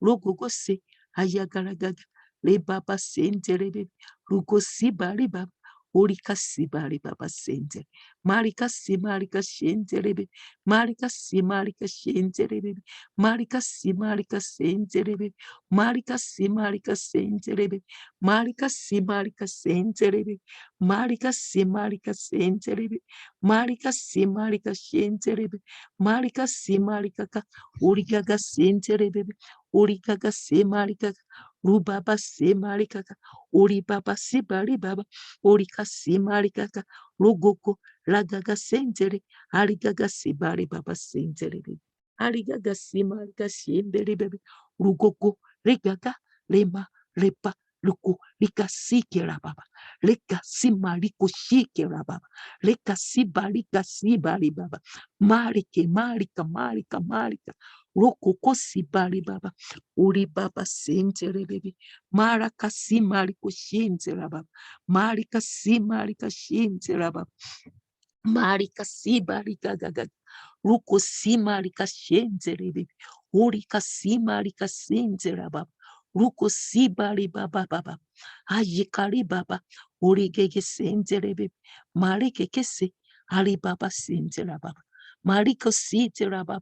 Rogogo se ayagaragaga. Le baba sentere baby. Rugo si bariba. Orika sibari baba sente. Marika simarika shente rebe. Marika simarika shente rebe. Marika simarika sente rebe. Marika simarika sente rebe. Marika simarika sente rebe. Marika simarika sente rebe. Marika simarika shente rebe. Marika simarika ka. Orika ga sente rebe. Orika ga simarika. Rubaba simarika ka. Ori baba sibari baba. Orika simarikaka rogoko ragaga sentere arigaga sibari baba sentere arigaga simarika shendere bebe rugoko regaga lema lepa luku lika sikera baba leka simariko shikera baba leka sibarika sibari baba marike marika marika marika rokoko sibari baba uri baba sentere bebe maraka simariko shentere baba Marika si marika shinti raba. Marika si barika gaga. Ruko si marika shinti ribi. Urika si marika sinti raba. Ruko si bari baba baba. Ayikari baba. Urigege sinti ribi. Marike kesi. Ali baba sinti raba. Mariko sinti raba.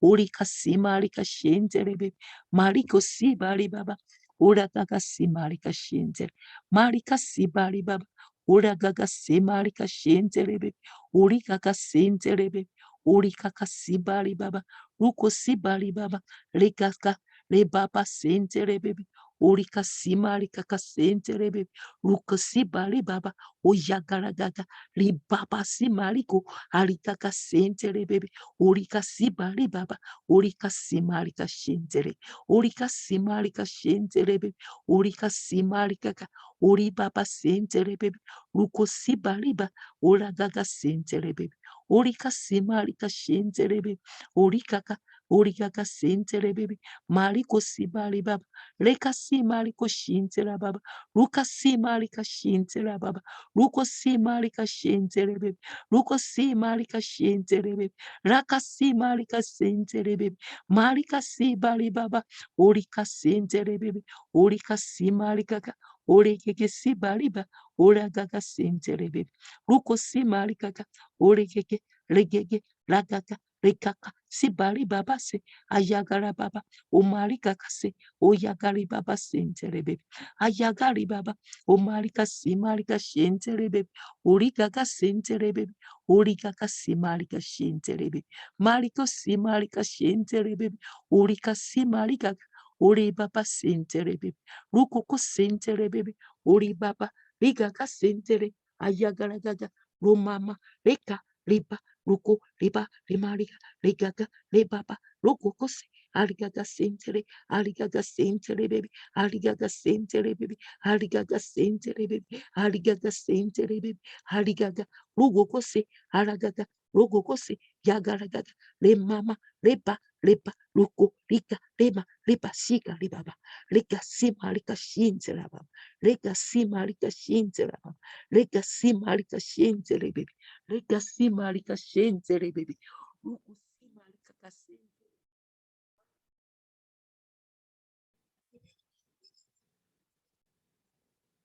Urika si marika shinti ribi. Mariko si bari baba. Uragaga si marika shinti. Marika si bari baba. Ora gaga se marika shenterebe. Uri gaga senterebe. Uri kaka sibari baba. Ruko sibari baba. Regaga le baba senterebe. Uri kasimari kaka senterebe. Ruko sibari baba. Oyagara gaga. Li baba simariko. Ari kaka senterebe. Uri kasibari baba. Uri kasimari kashentere. Uri kasimari kashenterebe. Uri kasimari kaka. Uri baba senterebe. Ruko sibariba. Ora gaga senterebe. Orika simarika shenterebe. Orikaka. Orikaka senterebe. Mariko sibari baba. Reka simariko shintera baba. Ruka simarika shintera baba. Ruko simarika shenterebe. Ruko simarika shenterebe. Raka simarika senterebe. Marika sibari baba. Orika senterebe. Orika simarika. Orekeke sibariba. Oragaga senterebe. Ruko simarika. Orekeke. Regege. Ragaga. Rekaka. Sibari baba se. Ayagara baba. Omarika kase. Oyagari baba senterebe. Ayagari baba. Omarika simarika shenterebe. Origaga senterebe. Origaga simarika shenterebe. Mariko simarika shenterebe. Orika simarika. Ori baba senterebe. Rukoko senterebe. Ori baba. Rigaga sentere. Ayagaragaga. Romama. Reka. Riba. Ruko. Riba. Rimarika. Rigaga. Ribaba. Rukoko se. Arigaga sentere. Arigaga sentere baby. Arigaga sentere baby. Arigaga sentere baby. Arigaga sentere baby. Arigaga. Rugoko se. Aragaga. Rugoko se. Yagaragaga. Le mama. Reba. Reba. Ruko. Rika. Reba. Reba. Sika. Ribaba. Rika sima. Rika shintere baba. Rika sima. Rika shintere baba. Rika sima. Rika shintere baby. Rika sima. Rika shintere baby. Ruko sima. Rika kasentere.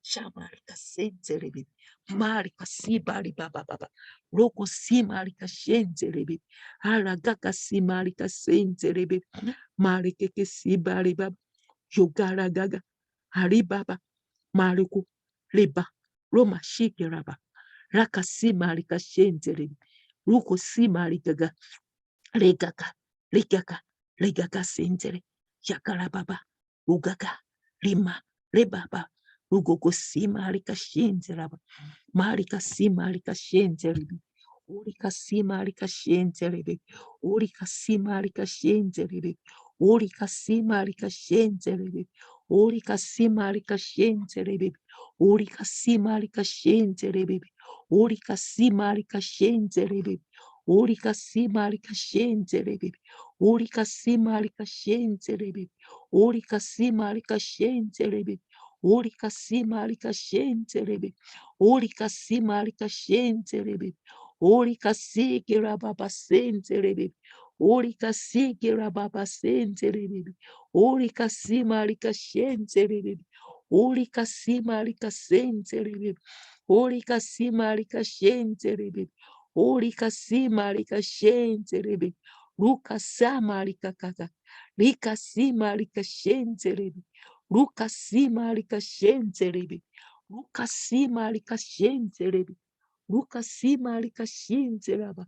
Shamarika senterebi. Marika sibari baba baba. Roko simarika shenterebi. Aragaka simarika senterebi. Marikeke sibari baba. Yogara gaga. Haribaba. Mariku. Riba. Roma shikiraba. Raka simarika shenterebi. Ruko simarika ga. Regaka. Rigaka. Rigaka sentere. Yakara baba. Ugaka. Rima. Rebaba. Ugoko simarika shenteraba. Marika simarika shenterebe. Urika simarika shenterebe. Urika simarika shenterebe. Urika simarika shenterebe. Urika simarika shenterebe. Urika simarika shenterebe. Urika simarika shenterebe. Urika simarika shenterebe. Urika simarika shenterebe. Urika simarika shenterebe. Orika simarika shenterebe. Orika simarika shenterebe. Orika sikira baba senterebe. Orika sikira baba senterebe. Orika simarika shenterebe. Orika simarika senterebe. Orika simarika shenterebe. Orika simarika shenterebe. Ruka samarika kaka. Rika simarika shenterebe. Ruka simarika shenterebe. Ruka simarika shenterebe. Ruka simarika shenteraba.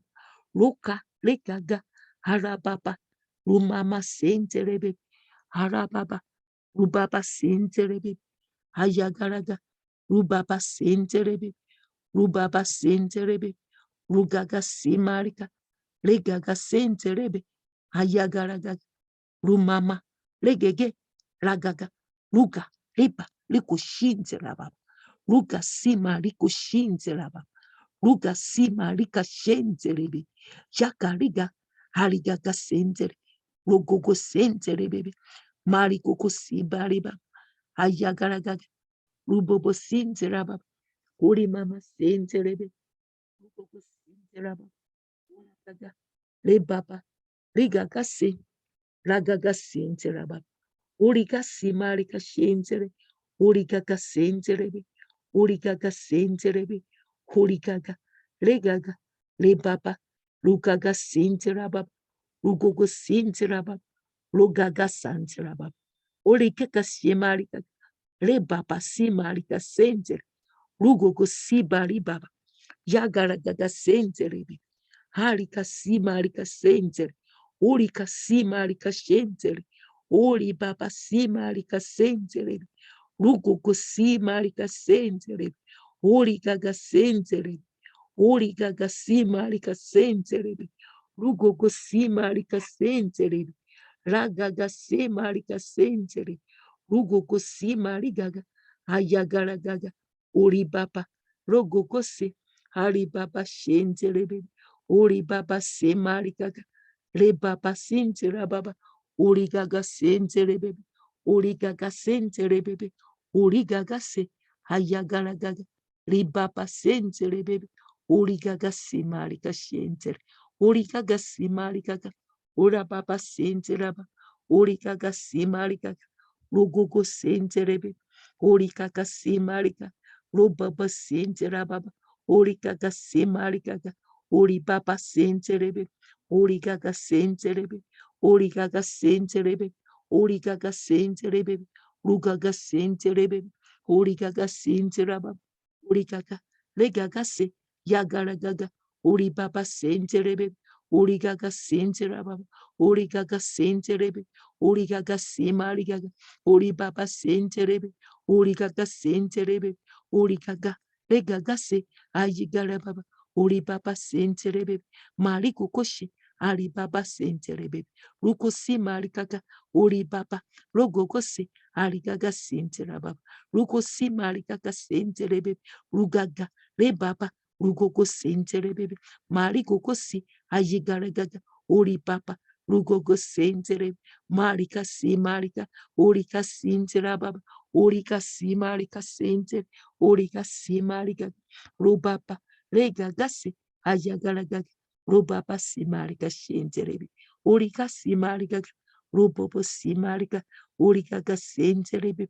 Ruka lekaga. Harababa. Rumama senterebe. Harababa. Rubaba senterebe. Hayagaraga. Rubaba senterebe. Rubaba senterebe. Rugaga simarika. Legaga senterebe. Hayagaraga. Rumama. Legege. Ragaga. Ruga. Riba. Liko shinteraba. Ruga sima liko shinteraba. Ruga sima rika shenterebe. Jaka riga. Harigaga sentere. Rogogo senterebe. Marikoko sibariba. Ayagaragaga. Rubobo sinteraba. Uri mama senterebe. Rubobo sinteraba. Uragaga. Rebaba. Rigaga sen. Ragaga senteraba. Uriga simarika shentere. Urigaga senterebe. Urigaga senterebe. Urigaga. Regaga. Rebaba. Rugaga senteraba. Rugogo senteraba. Rugaga santeraba. Urigaga simarika. Rebaba simarika sentere. Rugogo sibari baba. Yagaragaga senterebe. Harika simarika sentere. Urika simarika shentere. Ori baba simarika sentere. Rugogo simarika sentere. Ori gaga sentere. Ori gaga simarika sentere. Rugogo simarika sentere. Ragaga simarika sentere. Rugogo simarigaga. Ayagaragaga. Ori baba. Rogogo se. Hari baba shentere. Ori baba se marikaga. Re baba sente rababa. Ori gaga sente rebebe. Ori gaga sente rebebe. Ori gaga se. Hayagara gaga. Re baba sente rebebe. Ori gaga se marika sente. Ori gaga se marikaga. Ora baba sente raba. Ori gaga se marikaga. Rogogo sente rebe. Ori gaga se marika. Ro baba sente rababa. Ori gaga se marikaga. Ori baba sente rebe. Ori gaga sente rebe. Ori gaga sente rebe. Ori gaga sente rebe. Rugaga sente rebe. Ori gaga sente raba. Ori gaga. Le gaga se. Yagara gaga. Ori baba sente rebe. Ori gaga sente raba. Ori gaga sente rebe. Ori gaga se mari gaga. Ori baba sente rebe. Ori gaga sente rebe. Ori gaga. Le gaga se. Ayigara baba. Ori baba sente rebe. Mari kukoshi. Ari baba sente rebe. Rukosi mari gaga. Ori baba. Rogogosi. Ari gaga sente raba. Rukosi mari gaga sente rebe. Rugaga. Re baba. Rugogo sente rebe. Mari kukosi. Ayigara gaga. Ori baba. Rugogo sente rebe. Marika si marika. Orika sente raba. Orika si marika sente. Orika si marika. Rubaba. Rega gasi. Ayagaraga. Rubaba si marika sente rebe. Orika si marika. Rubobo si marika. Orika gasente rebe.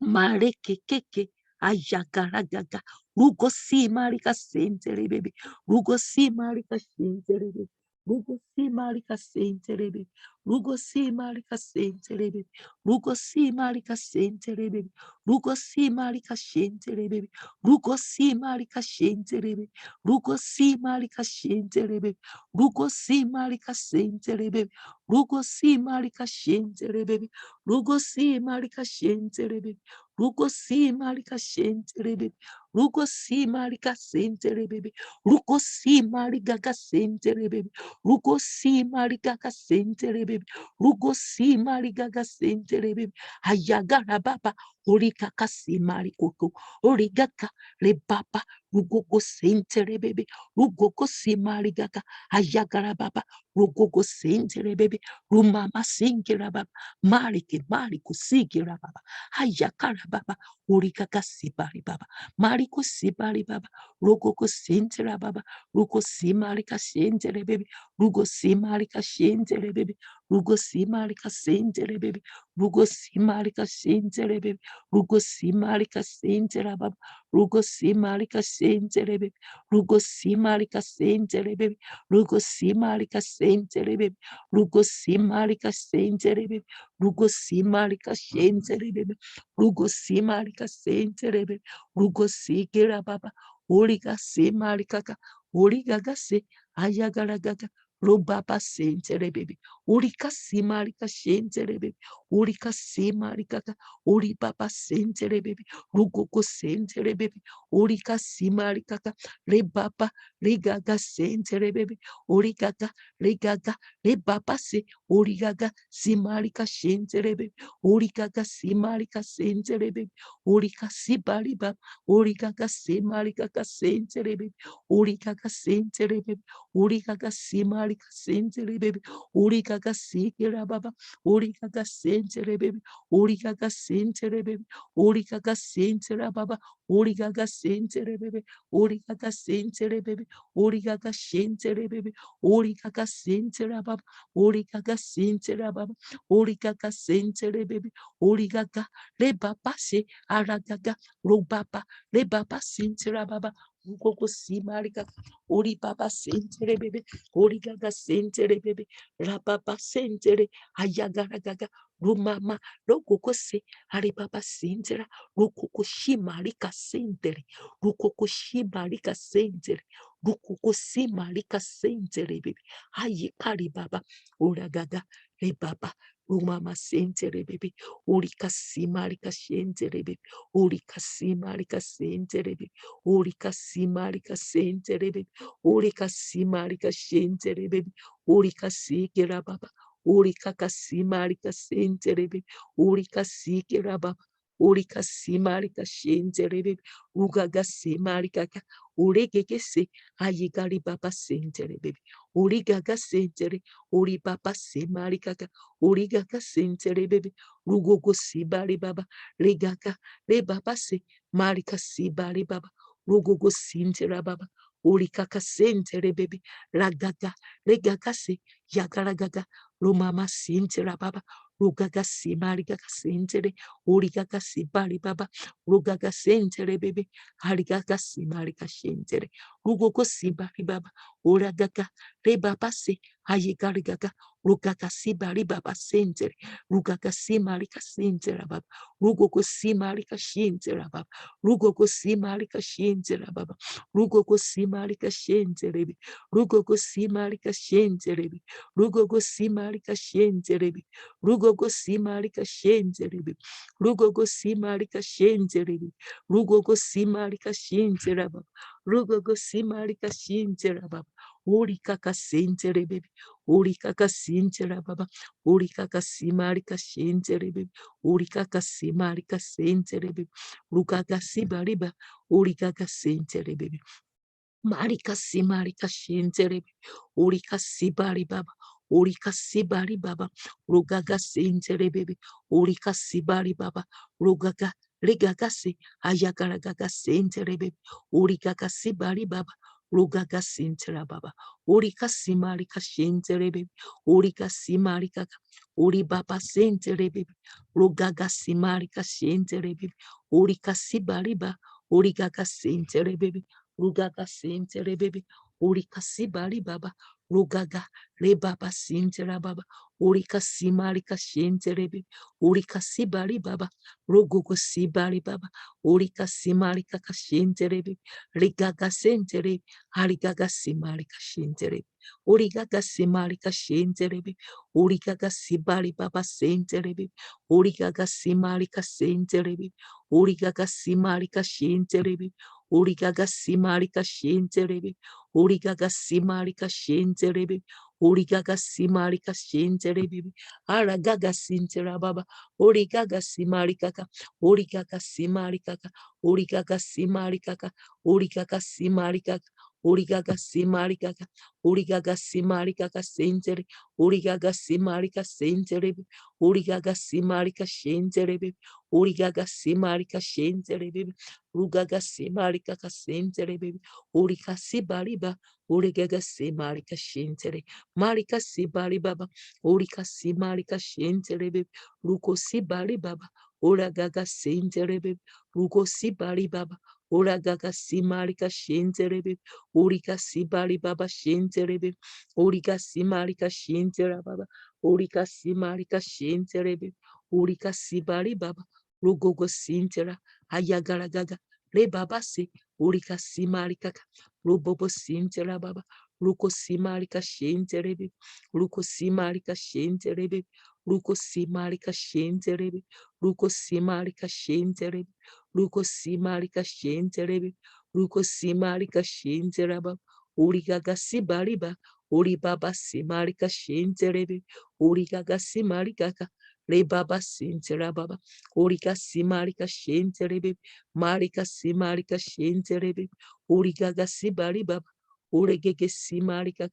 Mareke keke ayagaragaga. Rugo si marika sentere bebe. Rugo si marika sentere bebe. Rugo si marika sentere bebe. Rugo si marika sentere bebe. Rugo si marika sentere bebe. Rugo si marika sentere bebe. Rugo si marika sentere bebe. Rugo si marika sentere bebe. Rugo si marika sentere bebe. Rugo si marika sentere bebe. Rugo si marika sentere bebe. Rugo si marika shente rebe. Rugo si marika sente rebe. Rugo si marika sente rebe. Rugo si marika sente rebe. Rugo si marika sente rebe. Ayagara baba. Orika kasi marikoko. Origaka le baba. Rugo sente rebe. Rugo si marika. Ayagara baba. Rugo sente rebe. Rumama singira baba. Marike mariku sigira baba. Hayakara baba, urikaka sibari baba, mariko sibari baba, rogoko sentera baba, rugo simarika sentere baby, rugo simarika sentere baby, rugo simarika sentere baby, rugo simarika sentere baby, rugo simarika sentera baba, rugo simarika sentere baby, rugo simarika sentere baby, rugo simarika sentere baby, rugo simarika sentere baby, rugo simarika sentere baby, rugo simarika senterebe, rugo sikera baba, origa simarika, origa gase, ayagaragaga, robaba senterebe, orika simarika senterebe, orika simarika, ori baba senterebe, rugo senterebe, orika simarika, rebaba, regaga senterebe, origaga, regaga, rebaba se, origaga, simarika senterebe, Orikaga simarika senterebe. Orika sibariba. Orikaga simarika senterebe. Orikaga senterebe. Orikaga simarika senterebe. Orikaga sikira baba. Orikaga senterebe. Orikaga senterebe. Orikaga sentera baba. Orikaga senterebe. Orikaga senterebe. Orikaga senterebe. Orikaga sentera baba. Orikaga sentera baba. Orikaga sentere baby. Origaga rebaba se aragaga robaba rebaba sentera baba. Ukoko simarika ori baba sentere baby. Origaga sentere baby. Rababa sentere ayagaragaga rumama rokoko se aribaba sentera rokoko shimarika sentere rokoko shimarika sentere rokoko simarika sentere baby. Ayikari baba oragaga rebaba Umama sentere baby, Urika simarika sentere baby, Urika simarika sentere baby, Urika simarika sentere baby, Urika simarika sentere baby, Urika sikira baba, Urika kasimarika sentere baby, Urika sikira baba, Urika simarika shenzere baby. Ugaga simarika ka. Uregege se. Ayigari baba sentere baby. Urigaga sentere. Uri baba simarika ka. Urigaga sentere baby. Rugogo sibari baba. Regaka. Re baba se. Marika sibari baba. Rugogo sintera baba. Urikaka sentere baby. Ragaga. Regaka se. Yagaragaga. Rumama sintera baba. Rugaga simari gaga sentere. Urigaga sibari baba. Rugaga sentere baby. Harigaga simari kashentere. Rugogo sibari baba. Uragaga. Re baba se. Hayigarigaga. Rugaga sibari baba sentere. Rugaga simari kasentera baba. Rugogo simari kashentere baba. Rugogo simari kashentere baba. Rugogo simari kashentere. Rugogo simari kashentere. Rugogo simari kashentere. Rugogo simari kashentere. Rugogo simari kashentere. Rugogo simari kashentere baba. Rugogo simari kashentere baba. Uri kaka sentere baby. Uri kaka sentere baba. Uri kaka simari kashentere baby. Uri kaka simari kasentere baby. Rugaga sibariba. Uri kaka sentere baby. Marika simarika shentere. Urika sibari baba. Urika sibari baba. Rugaga sentere baby. Urika sibari baba. Rugaga. Rigaga si. Ayagaragaga sentere baby. Urika sibari baba. Rugaga sentera baba. Urika simarika shentere baby. Urika simarika. Uri baba sentere baby. Rugaga simarika shentere baby. Urika sibari baba. Urika sentere baby. Rugaga sentere baby. Urika sibari baba. Rugaga rebaba sintera baba. Urika simarika shentere baby. Urika sibari baba. Rugugo sibari baba. Urika simarika kashentere baby. Rigaga sentere. Harigaga simarika shentere. Urigaga simarika shentere baby. Urigaga sibari baba sentere baby. Urigaga simarika sentere baby. Urigaga simarika shentere baby. Urigaga simarika shenterebe. Urigaga simarika shenterebe. Urigaga simarika shenterebe. Aragaga sintera baba. Urigaga simarika ka. Urigaga simarika ka. Urigaga simarika ka. Urigaga simarika ka. Urigaga simarika ka. Urigaga simarika ka sentere. Urigaga simarika senterebe. Urigaga simarika shenterebe. Urigaga simarika shenterebe. Rugaga simarika kasentere baby. Urika sibariba. Urigaga simarika shentere. Marika sibari baba. Urika simarika shentere baby. Ruko sibari baba. Uragaga sentere baby. Ruko sibari baba. Uragaga simarika shentere baby. Urika sibari baba shentere baby. Urika simarika shentere baba. Urika simarika shentere baby. Urika sibari baba. Rugogo sintera. Ayagaragaga. Le baba se. Urika simarika. Rubobo sintera baba. Ruko simarika shenterebe. Ruko simarika shenterebe. Ruko simarika shenterebe. Ruko simarika shenterebe. Ruko simarika shenterebe. Ruko simarika shenteraba. Urigaga sibariba. Uri baba simarika shenterebe. Urigaga simarika. Le baba sintera baba. Urika simarika shenterebe. Marika simarika shenterebe. Urigaga sibari baba. Uregege simarika.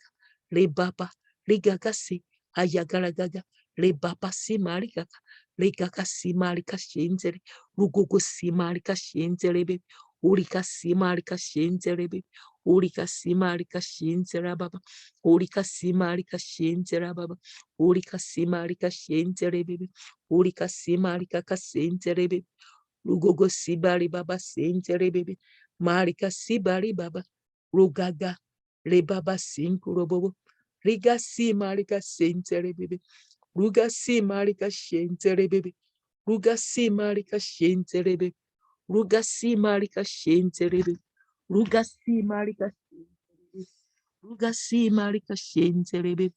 Le baba. Rigaga si. Ayagaragaga. Le baba simarika. Rigaga simarika shentere. Rugugu simarika shenterebe. Urika simarika shenterebe. Urika simarika shentera baba. Urika simarika shentera baba. Urika simarika shenterebe. Urika simarika kasenterebe. Rugogo sibari baba senterebe. Marika sibari baba. Rugaga. Le baba sinkurobobo. Riga si marika senterebe. Ruga si marika shenterebe. Ruga si marika shenterebe. Ruga si marika shenterebe. Ruga si marika shenterebe. Ruga si marika shenterebe.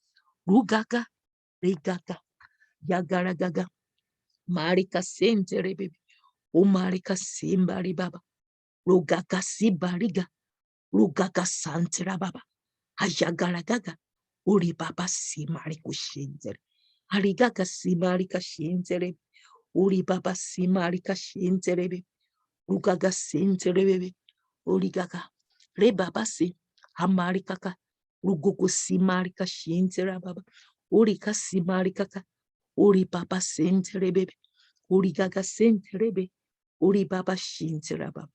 Rugaga. Rigaga. Yagaragaga. Marika senterebe. O marika simbari baba. Rugaga sibariga. Rugaga santera baba. Ayagaragaga. Uri baba simari kushentere. Harigaga simarika shentere. Uri baba simari kashenterebe. Rugaga senterebe. Uri gaga. Re baba si. Hamari kaka. Rugugu simari kashentera baba. Uri kasimari kaka. Uri baba senterebe. Uri gaga senterebe. Uri baba shintera baba.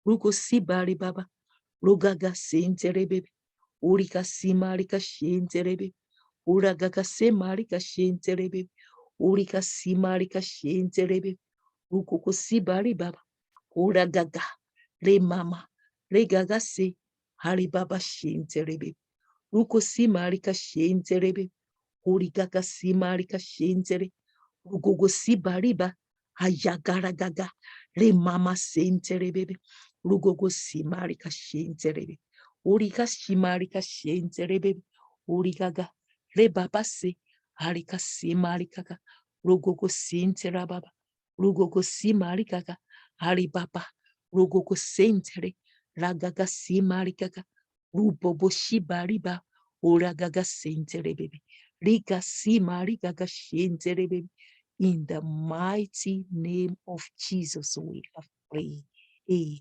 Rugo sibari baba. Rugaga senterebe. Uri kasimari kashenterebe. Uragaga semari kashenterebe. Uri kasimari kashenterebe. Rukuku sibari baba. Uragaga. Re mama. Re gaga se. Hari baba shenterebe. Ruko simari kashenterebe. Uri gaga simari kashentere. Rugogo sibariba. Hayagara gaga. Re mama senterebe. Rugogo simari kashenterebe. Uri kashimari kashenterebe. Uri gaga. Re baba se. Hari kasimari kaka. Rugogo sintera baba. Rugogo simari kaka. Hari baba. Rugogo sentere. Ragaga simari kaka. Rubobo shibariba. Uragaga sentere baby. Riga simari gaga shentere baby. In the mighty name of Jesus, we have prayed. Amen.